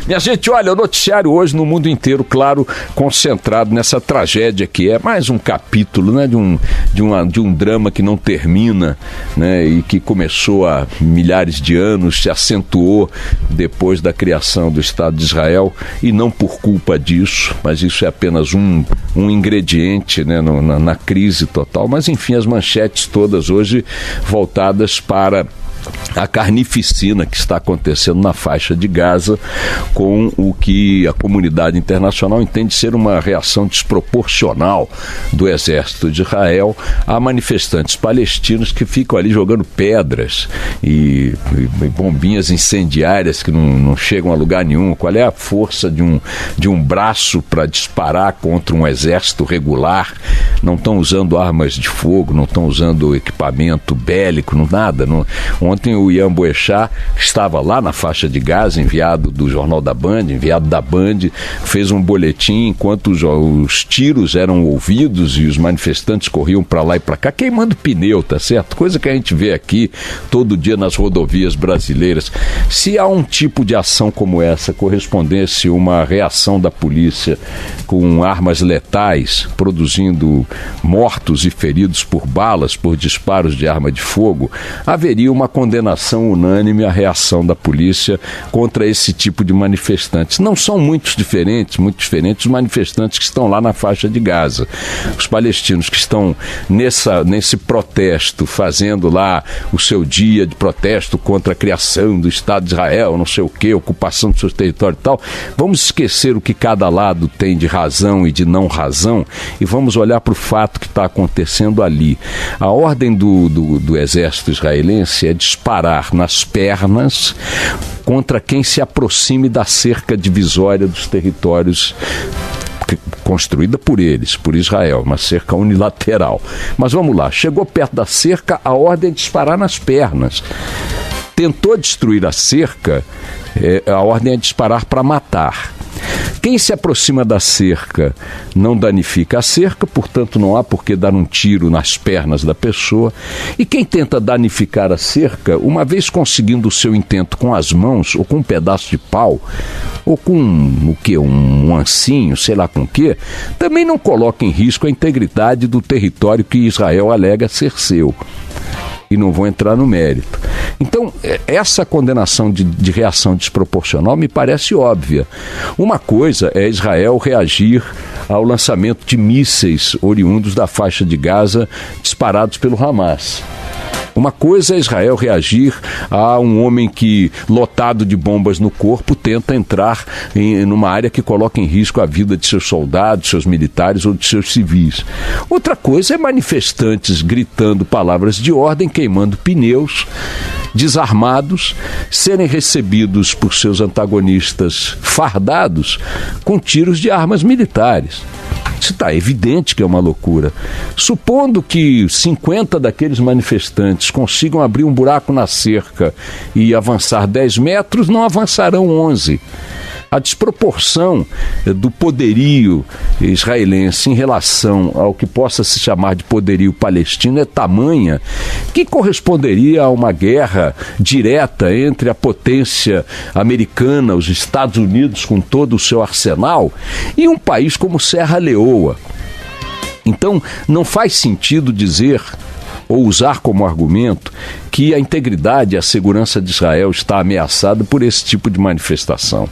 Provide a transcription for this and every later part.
Minha gente, olha, o noticiário hoje no mundo inteiro, claro, concentrado nessa tragédia que é mais um capítulo, né, de um drama que não termina, né, e que começou há milhares de anos, se acentuou depois da criação do Estado de Israel, e não por culpa disso, mas isso é apenas um ingrediente, né, na crise total. Mas enfim, as manchetes todas hoje voltadas para a carnificina que está acontecendo na faixa de Gaza, com o que a comunidade internacional entende ser uma reação desproporcional do exército de Israel a manifestantes palestinos que ficam ali jogando pedras e bombinhas incendiárias que não chegam a lugar nenhum. Qual é a força de um braço para disparar contra um exército regular? Não estão usando armas de fogo, não estão usando equipamento bélico, nada. Ontem o Ian Boechat estava lá na faixa de Gaza, enviado do Jornal da Band, enviado da Band, fez um boletim enquanto os tiros eram ouvidos e os manifestantes corriam para lá e para cá, queimando pneu, tá certo? Coisa que a gente vê aqui todo dia nas rodovias brasileiras. Se a um tipo de ação como essa correspondesse uma reação da polícia com armas letais, produzindo mortos e feridos por balas, por disparos de arma de fogo, haveria uma condenação unânime à reação da polícia contra esse tipo de manifestantes. Não são muito diferentes os manifestantes que estão lá na faixa de Gaza. Os palestinos que estão nesse protesto, fazendo lá o seu dia de protesto contra a criação do Estado de Israel, não sei o quê, ocupação do seu território e tal. Vamos esquecer o que cada lado tem de razão e de não razão e vamos olhar para o fato que está acontecendo ali. A ordem do exército israelense é disparar nas pernas contra quem se aproxime da cerca divisória dos territórios construída por eles, por Israel, uma cerca unilateral. Mas vamos lá, chegou perto da cerca, a ordem é disparar nas pernas. Tentou destruir a cerca, a ordem é disparar para matar. Quem se aproxima da cerca não danifica a cerca, portanto não há por que dar um tiro nas pernas da pessoa. E quem tenta danificar a cerca, uma vez conseguindo o seu intento com as mãos, ou com um pedaço de pau, ou com um ancinho, sei lá com o quê, também não coloca em risco a integridade do território que Israel alega ser seu. E não vou entrar no mérito. Então, essa condenação de reação desproporcional me parece óbvia. Uma coisa é Israel reagir ao lançamento de mísseis oriundos da faixa de Gaza disparados pelo Hamas. Uma coisa é Israel reagir a um homem que, lotado de bombas no corpo, tenta entrar numa área que coloca em risco a vida de seus soldados, seus militares ou de seus civis. Outra coisa é manifestantes gritando palavras de ordem, queimando pneus, desarmados, serem recebidos por seus antagonistas fardados com tiros de armas militares. Isso está evidente que é uma loucura. Supondo que 50 daqueles manifestantes consigam abrir um buraco na cerca e avançar 10 metros, não avançarão 11. A desproporção do poderio israelense em relação ao que possa se chamar de poderio palestino é tamanha que corresponderia a uma guerra direta entre a potência americana, os Estados Unidos com todo o seu arsenal, e um país como Serra Leoa. Então, não faz sentido dizer ou usar como argumento que a integridade e a segurança de Israel está ameaçada por esse tipo de manifestação.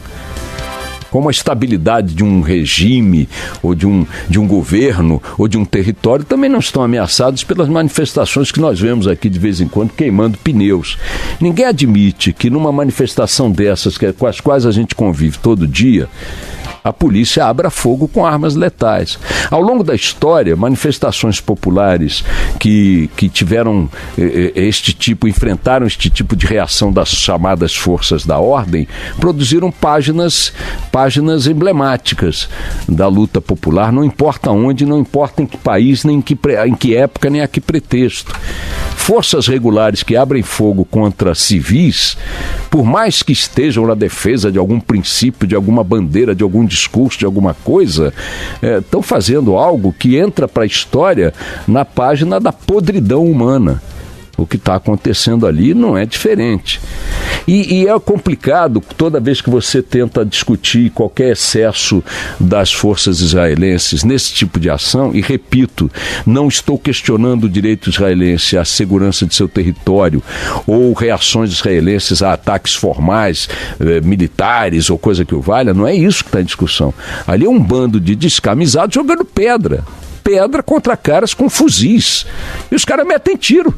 Como a estabilidade de um regime, ou de um governo, ou de um território, também não estão ameaçados pelas manifestações que nós vemos aqui de vez em quando queimando pneus. Ninguém admite que numa manifestação dessas, com as quais a gente convive todo dia, a polícia abra fogo com armas letais. Ao longo da história, manifestações populares que tiveram enfrentaram este tipo de reação das chamadas forças da ordem, produziram páginas emblemáticas da luta popular, não importa onde, não importa em que país, nem em que época, nem a que pretexto. Forças regulares que abrem fogo contra civis, por mais que estejam na defesa de algum princípio, de alguma bandeira, de algum discurso, de alguma coisa, estão fazendo algo que entra para a história na página da podridão humana. O que está acontecendo ali não é diferente. E é complicado toda vez que você tenta discutir qualquer excesso das forças israelenses nesse tipo de ação, e repito, não estou questionando o direito israelense à segurança de seu território ou reações israelenses a ataques formais, militares ou coisa que o valha, não é isso que está em discussão. Ali é um bando de descamisados jogando pedra contra caras com fuzis. E os caras metem tiro.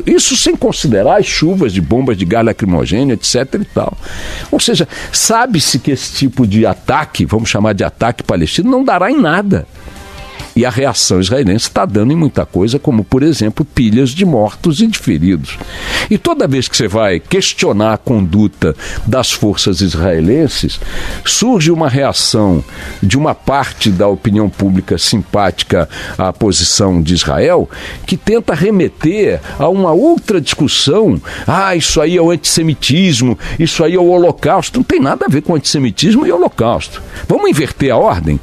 Isso sem considerar as chuvas de bombas de gás lacrimogêneo, etc. e tal. Ou seja, sabe-se que esse tipo de ataque, vamos chamar de ataque palestino, não dará em nada. E a reação israelense está dando em muita coisa, como, por exemplo, pilhas de mortos e de feridos. E toda vez que você vai questionar a conduta das forças israelenses, surge uma reação de uma parte da opinião pública simpática à posição de Israel, que tenta remeter a uma outra discussão. Isso aí é o antissemitismo, isso aí é o holocausto. Não tem nada a ver com antissemitismo e holocausto. Vamos inverter a ordem?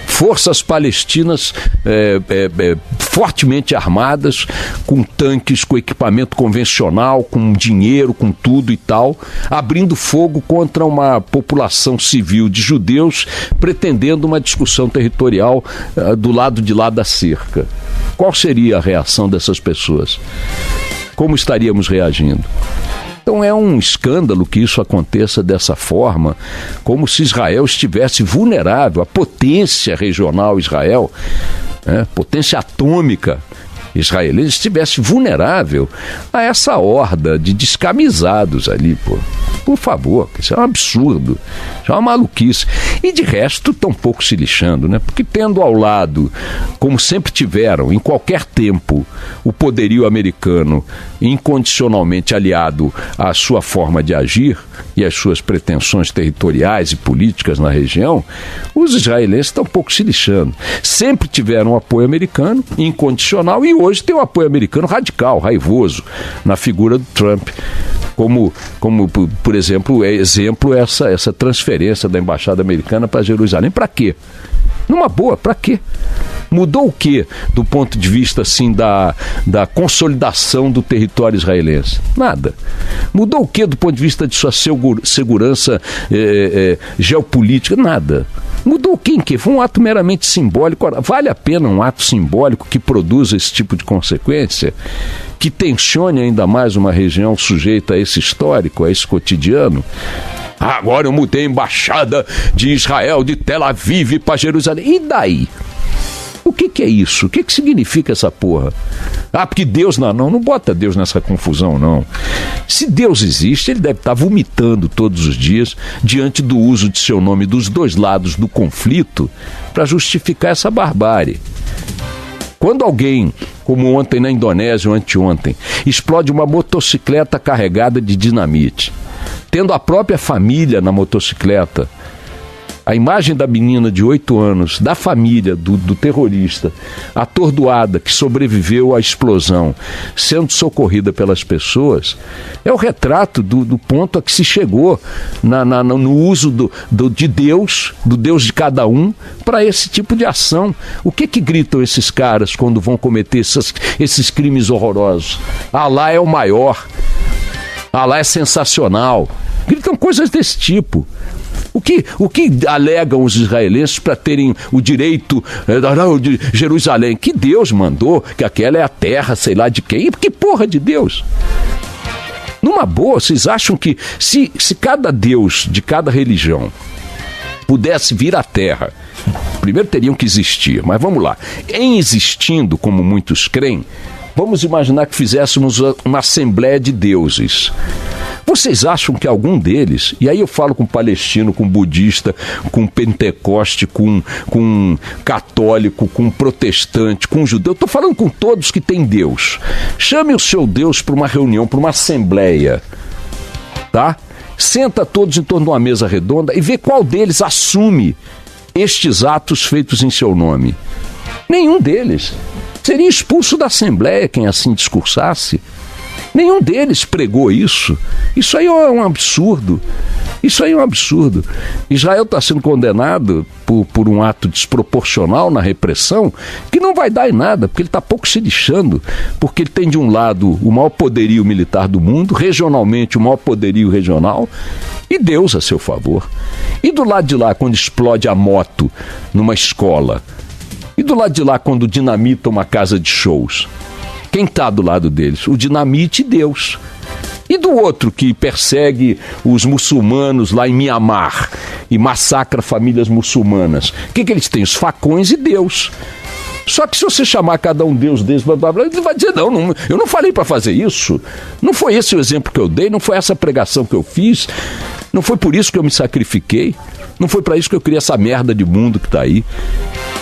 Forças palestinas fortemente armadas, com tanques, com equipamento convencional, com dinheiro, com tudo e tal, abrindo fogo contra uma população civil de judeus, pretendendo uma discussão territorial do lado de lá da cerca. Qual seria a reação dessas pessoas? Como estaríamos reagindo? Então é um escândalo que isso aconteça dessa forma, como se Israel estivesse vulnerável, a potência regional Israel, potência atômica israelense, estivesse vulnerável a essa horda de descamisados ali, pô. Por favor, isso é um absurdo, isso é uma maluquice. E de resto, tão pouco se lixando, né? Porque tendo ao lado, como sempre tiveram, em qualquer tempo, o poderio americano incondicionalmente aliado à sua forma de agir e às suas pretensões territoriais e políticas na região, os israelenses estão pouco se lixando. Sempre tiveram apoio americano, incondicional, e hoje tem um apoio americano radical, raivoso, na figura do Trump. Como por exemplo, essa transferência da embaixada americana para Jerusalém. Para quê? Numa boa, para quê? Mudou o quê do ponto de vista assim, da consolidação do território israelense? Nada. Mudou o quê do ponto de vista de sua segurança geopolítica? Nada. Mudou o quê em quê? Foi um ato meramente simbólico. Vale a pena um ato simbólico que produza esse tipo de consequência? Que tensione ainda mais uma região sujeita a esse histórico, a esse cotidiano? Agora eu mudei a embaixada de Israel, de Tel Aviv para Jerusalém. E daí? O que é isso? O que significa essa porra? Porque Deus não bota Deus nessa confusão, não. Se Deus existe, ele deve estar vomitando todos os dias diante do uso de seu nome dos dois lados do conflito para justificar essa barbárie. Quando alguém, como ontem na Indonésia ou anteontem, explode uma motocicleta carregada de dinamite, tendo a própria família na motocicleta, a imagem da menina de 8 anos, da família do terrorista, atordoada, que sobreviveu à explosão, sendo socorrida pelas pessoas, é o retrato do ponto a que se chegou no uso de Deus, do Deus de cada um, para esse tipo de ação. O que gritam esses caras quando vão cometer esses crimes horrorosos? Alá é o maior, Alá é sensacional. Gritam coisas desse tipo. O que alegam os israelenses para terem o direito de Jerusalém? Que Deus mandou, que aquela é a terra, sei lá de quem. Que porra de Deus? Numa boa, vocês acham que se cada Deus de cada religião pudesse vir à terra, primeiro teriam que existir, mas vamos lá. Em existindo, como muitos creem, vamos imaginar que fizéssemos uma assembleia de deuses. Vocês acham que algum deles, e aí eu falo com palestino, com budista, com pentecoste, com católico, com protestante, com judeu, estou falando com todos que têm Deus. Chame o seu Deus para uma reunião, para uma assembleia, tá? Senta todos em torno de uma mesa redonda e vê qual deles assume estes atos feitos em seu nome. Nenhum deles. Seria expulso da assembleia quem assim discursasse. Nenhum deles pregou isso. Isso aí é um absurdo. Isso aí é um absurdo. Israel está sendo condenado por um ato desproporcional na repressão que não vai dar em nada, porque ele está pouco se lixando, porque ele tem de um lado o maior poderio militar do mundo, regionalmente o maior poderio regional, e Deus a seu favor. E do lado de lá, quando explode a moto numa escola, e do lado de lá, quando dinamita uma casa de shows, quem está do lado deles? O dinamite e Deus. E do outro que persegue os muçulmanos lá em Mianmar e massacra famílias muçulmanas? O que eles têm? Os facões e Deus. Só que se você chamar cada um Deus desse, blá, blá, blá, ele vai dizer, não, eu não falei para fazer isso. Não foi esse o exemplo que eu dei, não foi essa pregação que eu fiz, não foi por isso que eu me sacrifiquei, não foi para isso que eu criei essa merda de mundo que está aí.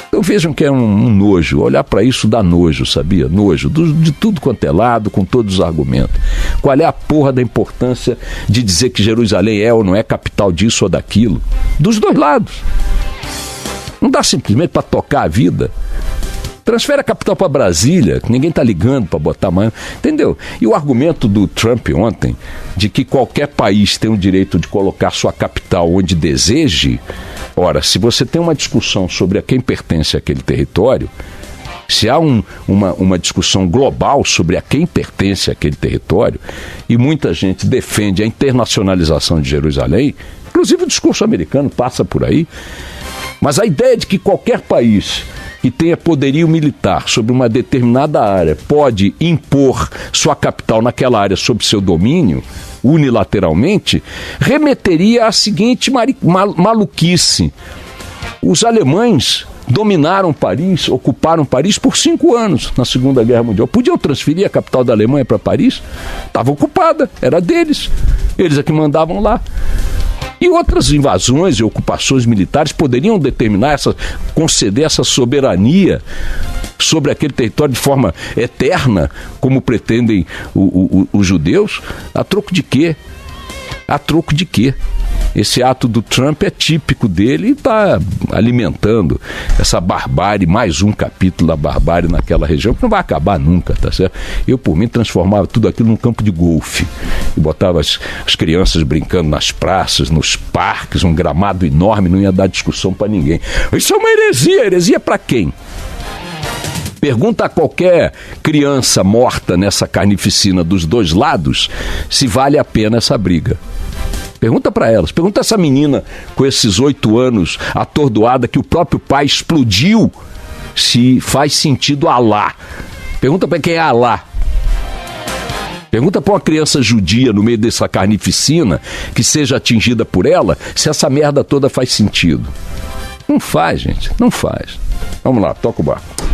Então vejam que é um nojo, olhar para isso dá nojo, sabia? Nojo, de tudo quanto é lado, com todos os argumentos. Qual é a porra da importância de dizer que Jerusalém é ou não é capital disso ou daquilo? Dos dois lados. Não dá simplesmente para tocar a vida. Transfere a capital para Brasília, que ninguém está ligando para botar mão, entendeu? E o argumento do Trump ontem, de que qualquer país tem o direito de colocar sua capital onde deseje. Ora, se você tem uma discussão sobre a quem pertence aquele território, se há uma discussão global sobre a quem pertence aquele território, e muita gente defende a internacionalização de Jerusalém, inclusive o discurso americano passa por aí, mas a ideia de que qualquer país que tenha poderio militar sobre uma determinada área pode impor sua capital naquela área sob seu domínio, unilateralmente, remeteria à seguinte maluquice. Os alemães dominaram Paris, ocuparam Paris por 5 anos na Segunda Guerra Mundial. Podiam transferir a capital da Alemanha para Paris? Estava ocupada, era deles. Eles é que mandavam lá. E outras invasões e ocupações militares poderiam conceder essa soberania sobre aquele território de forma eterna, como pretendem os judeus, a troco de quê? A troco de quê? Esse ato do Trump é típico dele e está alimentando essa barbárie, mais um capítulo da barbárie naquela região, que não vai acabar nunca, tá certo? Eu, por mim, transformava tudo aquilo num campo de golfe e botava as crianças brincando nas praças, nos parques, um gramado enorme, não ia dar discussão para ninguém. Isso é uma heresia. Heresia para quem? Pergunta a qualquer criança morta nessa carnificina dos dois lados se vale a pena essa briga. Pergunta para elas, pergunta a essa menina com esses 8 anos atordoada que o próprio pai explodiu, se faz sentido Alá. Pergunta para quem é Alá. Pergunta para uma criança judia no meio dessa carnificina que seja atingida por ela se essa merda toda faz sentido. Não faz, gente, não faz. Vamos lá, toca o barco.